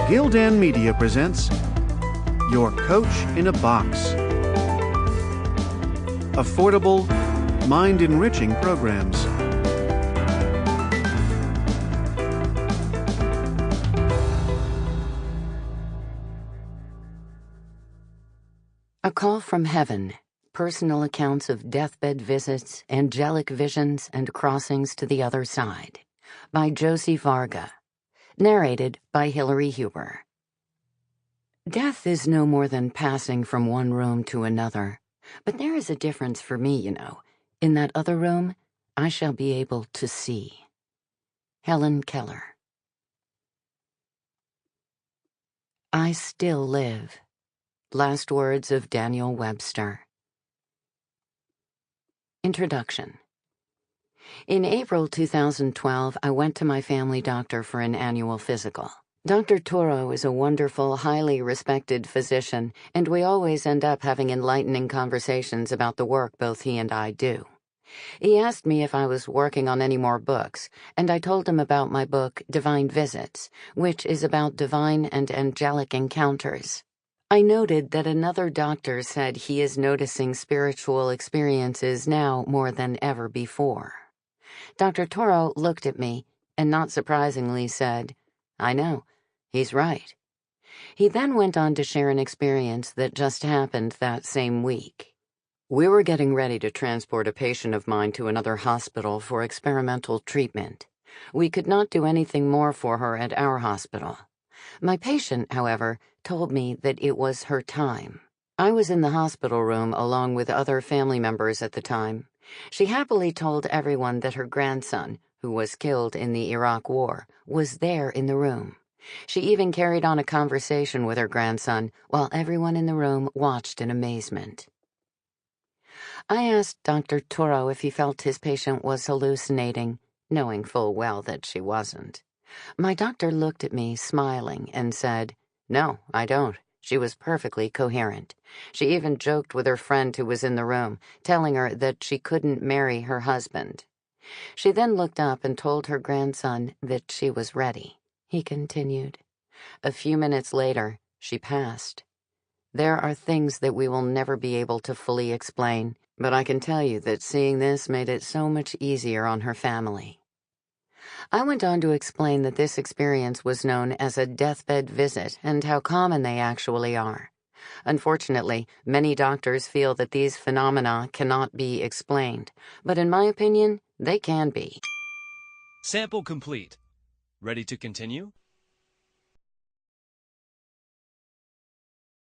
Gildan Media presents Your Coach in a Box. Affordable, mind-enriching programs. A Call from Heaven, Personal Accounts of Deathbed Visits, Angelic Visions, and Crossings to the Other Side, by Josie Varga. Narrated by Hilary Huber. Death is no more than passing from one room to another, but there is a difference for me, you know. In that other room, I shall be able to see. Helen Keller. I still live. Last words of Daniel Webster. Introduction. In April 2012, I went to my family doctor for an annual physical. Dr. Toro is a wonderful, highly respected physician, and we always end up having enlightening conversations about the work both he and I do. He asked me if I was working on any more books, and I told him about my book, Divine Visits, which is about divine and angelic encounters. I noted that another doctor said he is noticing spiritual experiences now more than ever before. Dr. Toro looked at me and, not surprisingly, said, "I know, he's right." He then went on to share an experience that just happened that same week. We were getting ready to transport a patient of mine to another hospital for experimental treatment. We could not do anything more for her at our hospital. My patient, however, told me that it was her time. I was in the hospital room along with other family members at the time. She happily told everyone that her grandson, who was killed in the Iraq War, was there in the room. She even carried on a conversation with her grandson while everyone in the room watched in amazement. I asked Dr. Toro if he felt his patient was hallucinating, knowing full well that she wasn't. My doctor looked at me, smiling, and said, "No, I don't. She was perfectly coherent. She even joked with her friend who was in the room, telling her that she couldn't marry her husband." She then looked up and told her grandson that she was ready. He continued. A few minutes later, she passed. There are things that we will never be able to fully explain, but I can tell you that seeing this made it so much easier on her family. I went on to explain that this experience was known as a deathbed visit and how common they actually are. Unfortunately, many doctors feel that these phenomena cannot be explained, but in my opinion, they can be. Sample complete. Ready to continue?